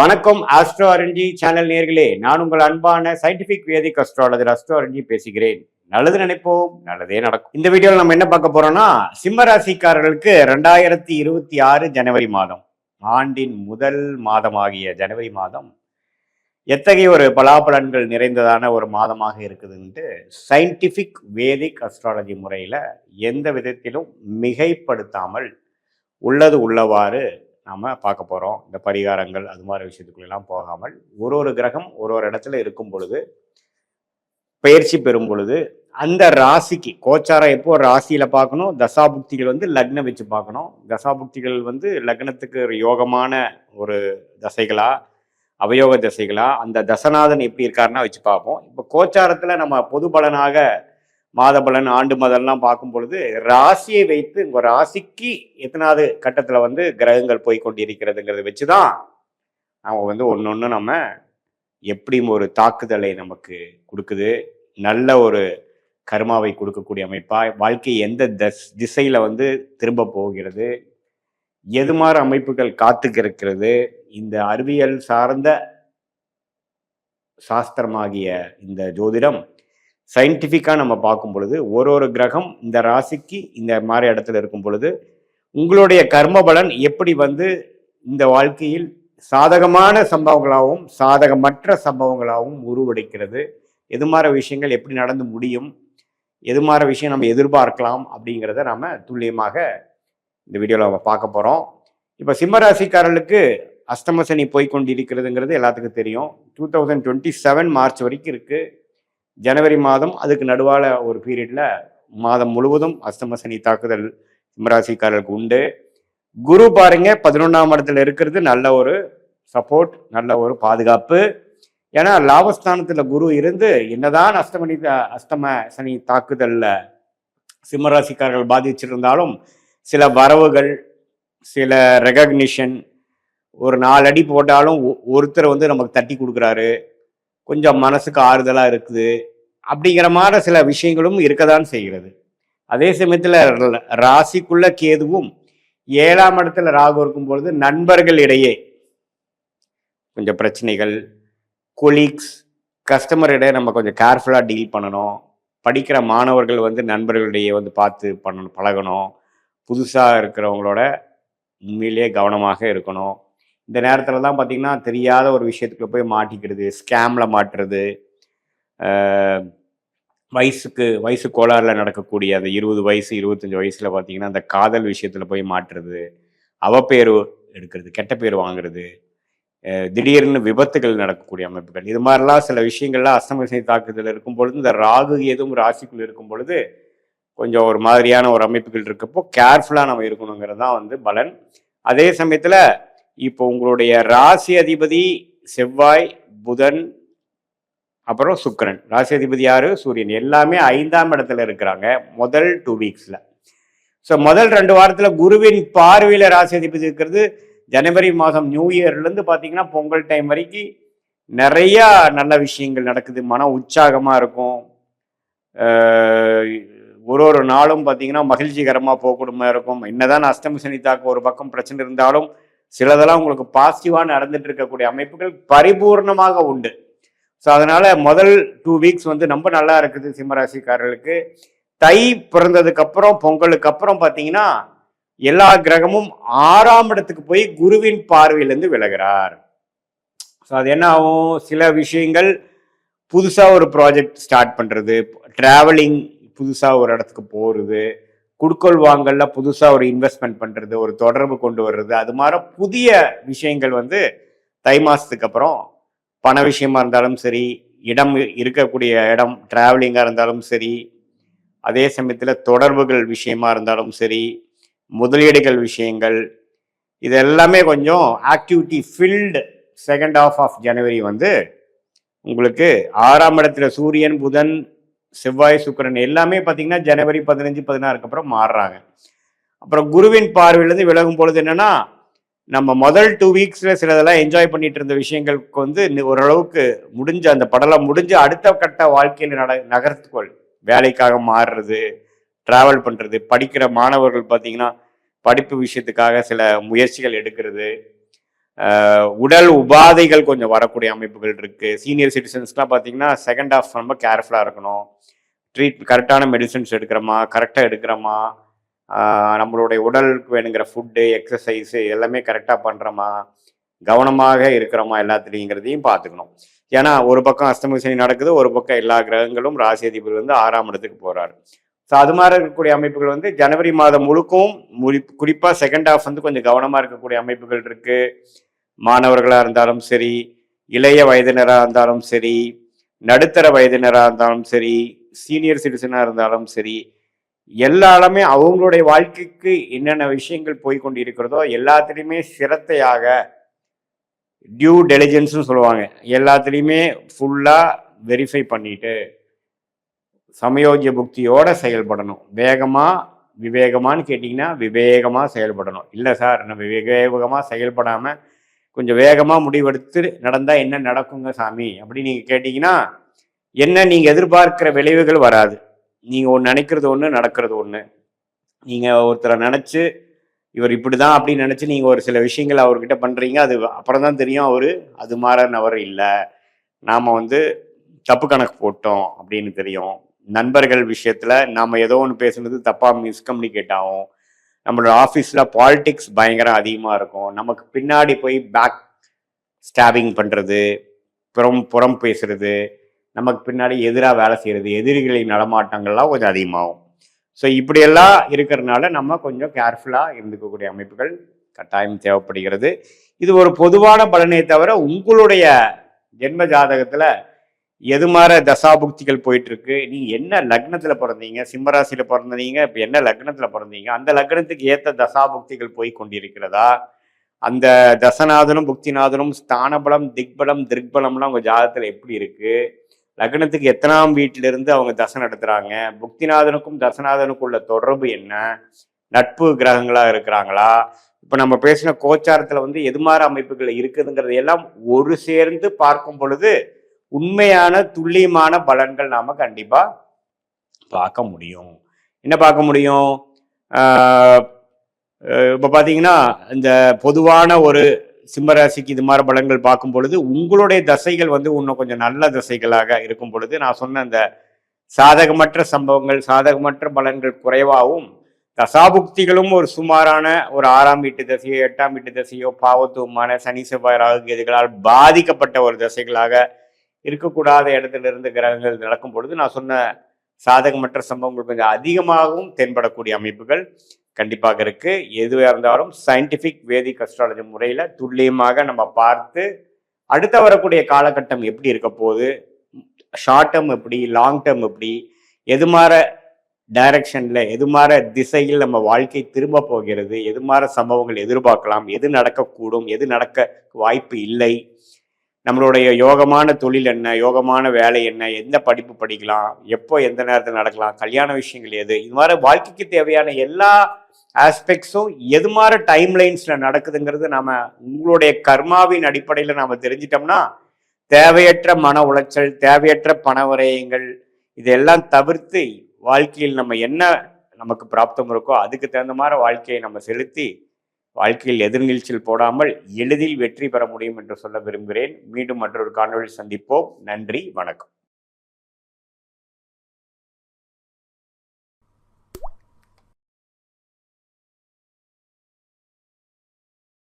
வணக்கம் astro அரண்ஜி channel நேர்களே, நான் உங்கள் அன்பான சயின்டிபிக் வேதிக் அஸ்ட்ராலஜர் ஆஸ்ட்ரோ அரண்ஜி பேசுகிறேன். நல்லது நினைப்போம், நல்லதே நடக்கும். இந்த வீடியோவில் நம்ம என்ன பார்க்க போறோம்னா, சிம்ம ராசிக்காரர்களுக்கு 2026 ஜனவரி மாதம், ஆண்டின் முதல் மாதமாகிய ஜனவரி மாதம் எத்தகைய ஒரு பலாபலன்கள் நிறைந்ததான ஒரு மாதமாக இருக்குதுன்ட்டு சயின்டிபிக் வேதிக் அஸ்ட்ராலஜி முறையில் எந்த விதத்திலும் மிகைப்படுத்தாமல் உள்ளது உள்ளவாறு நாம் பார்க்க போகிறோம். இந்த பரிகாரங்கள் அது மாதிரி விஷயத்துக்குள்ளெல்லாம் போகாமல் ஒரு கிரகம் ஒரு இடத்துல இருக்கும் பொழுது, பயிற்சி பெறும் பொழுது அந்த ராசிக்கு கோச்சாரம் எப்போ ராசியில் பார்க்கணும், தசாபுக்திகள் லக்னம் வச்சு பார்க்கணும். தசாபுக்திகள் லக்னத்துக்கு ஒரு யோகமான ஒரு தசைகளா அவயோக தசைகளா, அந்த தசநாதன் எப்படி இருக்காருன்னா வச்சு பார்ப்போம். இப்போ கோச்சாரத்தில் நம்ம பொது பலனாக மாத பலன் ஆண்டு மதம்லாம் பார்க்கும் பொழுது ராசியை வைத்து உங்கள் ராசிக்கு எத்தனாவது கட்டத்தில் கிரகங்கள் போய் கொண்டிருக்கிறதுங்கிறத வச்சு தான் நம்ம ஒன்று நம்ம எப்படி ஒரு தாக்குதலை நமக்கு கொடுக்குது, நல்ல ஒரு கர்மாவை கொடுக்கக்கூடிய அமைப்பா, வாழ்க்கை எந்த திசையில் திரும்ப போகிறது, எது மாதிரி அமைப்புகள் காத்துக்கிருக்கிறது, இந்த அறிவியல் சார்ந்த சாஸ்திரமாகிய இந்த ஜோதிடம் சயின்டிஃபிக்காக நம்ம பார்க்கும் பொழுது ஒரு கிரகம் இந்த ராசிக்கு இந்த மாதிரி இடத்துல இருக்கும் பொழுது உங்களுடைய கர்ம பலன் எப்படி இந்த வாழ்க்கையில் சாதகமான சம்பவங்களாகவும் சாதகமற்ற சம்பவங்களாகவும் உருவெடுக்கிறது, எது மாதிரி விஷயங்கள் எப்படி நடந்து முடியும், எது மாதிரி விஷயம் நம்ம எதிர்பார்க்கலாம் அப்படிங்கிறத நம்ம துல்லியமாக இந்த வீடியோவில் நம்ம பார்க்க போகிறோம். இப்போ சிம்மராசிக்காரர்களுக்கு அஷ்டம சனி போய்கொண்டிருக்கிறதுங்கிறது எல்லாத்துக்கும் தெரியும். 2027 மார்ச் வரைக்கும் இருக்குது. ஜனவரி மாதம் அதுக்கு நடுவால ஒரு பீரியட்ல மாதம் முழுவதும் அஷ்டம சனி தாக்குதல் சிம்மராசிக்காரர்களுக்கு உண்டு. குரு பாருங்க 11ஆம் இடத்துல இருக்கிறது நல்ல ஒரு சப்போர்ட், நல்ல ஒரு பாதுகாப்பு. ஏன்னா லாபஸ்தானத்துல குரு இருந்து என்னதான் அஷ்டம சனி தாக்குதல்ல சிம்மராசிக்காரர்கள் பாதிச்சிருந்தாலும் சில வரவுகள், சில ரெகக்னிஷன், ஒரு 4 அடி போட்டாலும் ஒருத்தர் நமக்கு தட்டி கொடுக்குறாரு, கொஞ்சம் மனசுக்கு ஆறுதலாக இருக்குது அப்படிங்கிற மாதிரி சில விஷயங்களும் இருக்கதான் செய்கிறது. அதே சமயத்தில் ராசிக்குள்ள கேதுவும் 7ஆம் இடத்துல ராகு இருக்கும் பொழுது நண்பர்கள் இடையே கொஞ்சம் பிரச்சனைகள், கொலீக்ஸ், கஸ்டமர் இடையே நம்ம கொஞ்சம் கேர்ஃபுல்லாக டீல் பண்ணணும். படிக்கிற மாணவர்கள் நண்பர்களிடையே பார்த்து பண்ணணும், பழகணும். புதுசாக இருக்கிறவங்களோட உண்மையிலேயே கவனமாக இருக்கணும். இந்த நேரத்தில் தான் பார்த்திங்கன்னா தெரியாத ஒரு விஷயத்துக்கு போய் மாட்டிக்கிறது, ஸ்கேமில் மாட்டுறது, வயசு கோளாறில் நடக்கக்கூடிய அந்த 20 வயசு 25 வயசில் பார்த்திங்கன்னா அந்த காதல் விஷயத்தில் போய் மாட்டுறது, அவப்பேர் எடுக்கிறது, கெட்ட பேர் வாங்குறது, திடீர்னு விபத்துகள் நடக்கக்கூடிய அமைப்புகள், இது மாதிரிலாம் சில விஷயங்கள்லாம் அஷ்டம சனி தாக்குதல் இருக்கும் பொழுது இந்த ராகு எதுவும் ராசிக்குள் இருக்கும் பொழுது கொஞ்சம் ஒரு மாதிரியான ஒரு அமைப்புகள் இருக்கப்போ கேர்ஃபுல்லாக நம்ம இருக்கணுங்கிறது தான் பலன். அதே சமயத்தில் இப்போ உங்களுடைய ராசி அதிபதி செவ்வாய், புதன், அப்புறம் சுக்கிரன், ராசி அதிபதி யாரு, சூரியன், எல்லாமே 5ஆம் இடத்துல இருக்கிறாங்க முதல் 2 வீக்ஸ்ல. ஸோ முதல் 2 வாரத்தில் குருவின் பார்வையில் ராசி அதிபதி இருக்கிறது. ஜனவரி மாதம் நியூ இயர்லேருந்து பார்த்தீங்கன்னா பொங்கல் டைம் வரைக்கும் நிறையா நல்ல விஷயங்கள் நடக்குது, மன உற்சாகமாக இருக்கும். ஒரு நாளும் பார்த்தீங்கன்னா மகிழ்ச்சிகரமாக போகக்கூடமா இருக்கும். என்னதான் அஷ்டம சனி தாக்கு ஒரு பக்கம் பிரச்சனை இருந்தாலும் சிலதெல்லாம் உங்களுக்கு பாசிட்டிவாக நடந்துட்டு இருக்கக்கூடிய அமைப்புகள் பரிபூர்ணமாக உண்டு. ஸோ அதனால முதல் 2 வீக்ஸ் ரொம்ப நல்லா இருக்குது சிம்மராசிக்காரர்களுக்கு. தை பிறந்ததுக்கு அப்புறம் பொங்கலுக்கு அப்புறம் பார்த்தீங்கன்னா எல்லா கிரகமும் 6ஆம் இடத்துக்கு போய் குருவின் பார்வையிலேருந்து விலகிறார். ஸோ அது என்ன ஆகும், சில விஷயங்கள் புதுசாக ஒரு ப்ராஜெக்ட் ஸ்டார்ட் பண்ணுறது, ட்ராவலிங், புதுசாக ஒரு இடத்துக்கு போகிறது, குடுக்கல் வாங்கல்ல புதுசாக ஒரு இன்வெஸ்ட்மெண்ட் பண்ணுறது, ஒரு தொடர்பு கொண்டு வர்றது, அது மாதிரி புதிய விஷயங்கள் தை மாதத்துக்கு அப்புறம் பண விஷயமா இருந்தாலும் சரி, இடம் இருக்கக்கூடிய இடம் டிராவலிங்காக இருந்தாலும் சரி, அதே சமயத்தில் தொடர்புகள் விஷயமா இருந்தாலும் சரி, முதலீடுகள் விஷயங்கள், இது எல்லாமே கொஞ்சம் activity filled second half of January உங்களுக்கு 6ஆம் இடத்துல சூரியன், புதன், செவ்வாய், சுக்கிரன் எல்லாமே பார்த்தீங்கன்னா ஜனவரி 15 16க்கு அப்புறம் மாறுறாங்க. அப்புறம் குருவின் பார்வையிலிருந்து விலகும் பொழுது என்னன்னா நம்ம முதல் 2 வீக்ஸ்ல சிலதெல்லாம் என்ஜாய் பண்ணிட்டு இருந்த விஷயங்களுக்கு ஓரளவுக்கு முடிஞ்ச அந்த படலம் முடிஞ்சு அடுத்த கட்ட வாழ்க்கையில் நகர்த்துக்கொள் வேலைக்காக மாறுறது, டிராவல் பண்ணுறது, படிக்கிற மாணவர்கள் பார்த்தீங்கன்னா படிப்பு விஷயத்துக்காக சில முயற்சிகள் எடுக்கிறது, உடல் உபாதைகள் கொஞ்சம் வரக்கூடிய அமைப்புகள் இருக்குது. சீனியர் சிட்டிசன்ஸ்லாம் பார்த்தீங்கன்னா செகண்ட் ஹாஃப் ரொம்ப கேர்ஃபுல்லாக இருக்கணும். கரெக்டான மெடிசன்ஸ் எடுக்கிறோமா, கரெக்டாக எடுக்கிறோமா, நம்மளுடைய உடலுக்கு வேணுங்கிற ஃபுட்டு, எக்ஸசைஸு எல்லாமே கரெக்டாக பண்ணுறோமா, கவனமாக இருக்கிறோமா எல்லாத்துலேங்கிறதையும் பார்த்துக்கணும். ஏன்னா ஒரு பக்கம் அஷ்டம சனி நடக்குது, ஒரு பக்கம் எல்லா கிரகங்களும் ராசி அதிபர் வந்து 6ஆம் இடத்துக்கு போகிறாரு. ஸோ அது மாதிரி இருக்கக்கூடிய அமைப்புகள் வந்து ஜனவரி மாதம் முழுக்கும் குறிப்பாக செகண்ட் ஹாஃப் வந்து கொஞ்சம் கவனமாக இருக்கக்கூடிய அமைப்புகள் இருக்குது. மாணவர்களாக இருந்தாலும் சரி, இளைய வயதினராக இருந்தாலும் சரி, நடுத்தர வயதினராக இருந்தாலும் சரி, சீனியர் சிட்டிசனாக இருந்தாலும் சரி, எல்லாருமே அவங்களுடைய வாழ்க்கைக்கு என்னென்ன விஷயங்கள் போய்கொண்டு இருக்கிறதோ எல்லாத்துலேயுமே சிரத்தையாக டியூ டெலிஜென்ஸ்னு சொல்லுவாங்க, எல்லாத்துலேயுமே ஃபுல்லாக வெரிஃபை பண்ணிட்டு சமயோஜ்ய புக்தியோட செயல்படணும். விவேகமானு கேட்டிங்கன்னா விவேகமாக செயல்படணும். இல்லை சார் நம்ம விவேகமாக செயல்படாமல் கொஞ்சம் வேகமாக முடிவெடுத்து நடந்தால் என்ன நடக்குங்க சாமி அப்படின்னு நீங்கள் கேட்டிங்கன்னா என்ன நீங்கள் எதிர்பார்க்கிற விளைவுகள் வராது. நீங்கள் ஒன்று நினைக்கிறது ஒன்று, நடக்கிறது ஒன்று. நீங்கள் ஒருத்தரை நினச்சி இவர் இப்படி தான் அப்படின்னு நினச்சி நீங்கள் ஒரு சில விஷயங்கள் அவர்கிட்ட பண்ணுறீங்க, அது அப்புறம் தான் தெரியும் அவர் அது மாறினவர் இல்லை, நாம் வந்து தப்பு கணக்கு போட்டோம் அப்படின்னு தெரியும். நண்பர்கள் விஷயத்தில் நாம் ஏதோ ஒன்று பேசுனது தப்பாக மிஸ்கம்யூனிகேட் ஆகும். நம்மளோட ஆஃபீஸில் பாலிடிக்ஸ் பயங்கரம் அதிகமாக இருக்கும். நமக்கு பின்னாடி போய் பேக் ஸ்டாபிங் பண்ணுறது, புறம் பேசுறது, நமக்கு பின்னாடி எதிராக வேலை செய்கிறது, எதிரிகளின் நடமாட்டங்கள்லாம் கொஞ்சம் அதிகமாகும். ஸோ இப்படியெல்லாம் இருக்கிறதுனால நம்ம கொஞ்சம் கேர்ஃபுல்லாக இருந்துக்கக்கூடிய அமைப்புகள் கட்டாயம் தேவைப்படுகிறது. இது ஒரு பொதுவான பலனே தவிர உங்களுடைய ஜென்ம ஜாதகத்தில் எது மாதிரி தசாபுக்திகள் போயிட்டுருக்கு, நீங்கள் என்ன லக்னத்தில் பிறந்தீங்க, சிம்மராசியில் பிறந்தீங்க, இப்போ என்ன லக்னத்தில் பிறந்தீங்க, அந்த லக்னத்துக்கு ஏற்ற தசாபுக்திகள் போய் கொண்டிருக்கிறதா, அந்த தசநாதனும் புக்திநாதனும் ஸ்தானபலம், திக்பலம், திருக்பலம்லாம் உங்கள் ஜாதகத்தில் எப்படி இருக்குது, லக்னத்துக்கு எத்தனாம் வீட்டிலிருந்து அவங்க தசை நடத்துகிறாங்க, புக்திநாதனுக்கும் தசநாதனுக்கும் உள்ள தொடர்பு என்ன, நட்பு கிரகங்களாக இருக்கிறாங்களா, இப்போ நம்ம பேசின கோச்சாரத்தில் வந்து எது மாதிரி அமைப்புகள் இருக்குதுங்கிறது எல்லாம் ஒரு சேர்ந்து பார்க்கும் பொழுது உண்மையான துல்லியமான பலன்கள் நாம் கண்டிப்பாக பார்க்க முடியும். என்ன பார்க்க முடியும்? இப்போ பார்த்தீங்கன்னா இந்த பொதுவான ஒரு சிம்மராசிக்கு இது மாதிரி பலன்கள் பார்க்கும் பொழுது உங்களுடைய தசைகள் வந்து இன்னும் கொஞ்சம் நல்ல தசைகளாக இருக்கும் பொழுது நான் சொன்ன அந்த சாதகமற்ற சம்பவங்கள், சாதகமற்ற பலன்கள் குறைவாகவும், தசாபுக்திகளும் ஒரு சுமாரான ஒரு 6ஆம் வீட்டு தசையோ 8ஆம் வீட்டு தசையோ பாவத்துவமான சனி செவ்வாய் ராகு கேதுகளால் பாதிக்கப்பட்ட ஒரு தசைகளாக இருக்கக்கூடாத இடத்துல இருந்து கிரகங்கள் நடக்கும் பொழுது நான் சொன்ன சாதகமற்ற சம்பவங்கள் கொஞ்சம் அதிகமாகவும் தென்படக்கூடிய அமைப்புகள் கண்டிப்பாக இருக்கு. எதுவாக இருந்தாலும் சயின்டிஃபிக் வேதிக் அஸ்ட்ராலஜி முறையில் துல்லியமாக நம்ம பார்த்து அடுத்த வரக்கூடிய காலகட்டம் எப்படி இருக்க போகுது, ஷார்ட் டேர்ம் எப்படி, லாங் டேர்ம் எப்படி, எது மாதிரி டைரக்ஷன்ல, எது மாதிரி திசையில் நம்ம வாழ்க்கை திரும்ப போகிறது, எது மாதிரி சம்பவங்கள் எதிர்பார்க்கலாம், எது நடக்கக்கூடும், எது நடக்க வாய்ப்பு இல்லை, நம்மளுடைய யோகமான தொழில் என்ன, யோகமான வேலை என்ன, எந்த படிப்பு படிக்கலாம், எப்போ எந்த நேரத்தில் நடக்கலாம், கல்யாண விஷயங்கள் எது, இது மாதிரி வாழ்க்கைக்கு தேவையான எல்லா ஆஸ்பெக்ட்ஸும் எது மாதிரி டைம் லைன்ஸில் நடக்குதுங்கிறது நம்ம உங்களுடைய கர்மாவின் அடிப்படையில் நாம் தெரிஞ்சிட்டோம்னா தேவையற்ற மன உளைச்சல், தேவையற்ற பண விரயங்கள் இதெல்லாம் தவிர்த்து வாழ்க்கையில் நம்ம என்ன நமக்கு பிராப்தம் இருக்கோ அதுக்கு தகுந்த மாதிரி வாழ்க்கையை நம்ம செலுத்தி வாழ்க்கையில் எதிர்நீச்சல் போடாமல் எளிதில் வெற்றி பெற முடியும் என்று சொல்ல விரும்புகிறேன். மீண்டும் மற்றொரு காணொளியில் சந்திப்போம். நன்றி, வணக்கம்.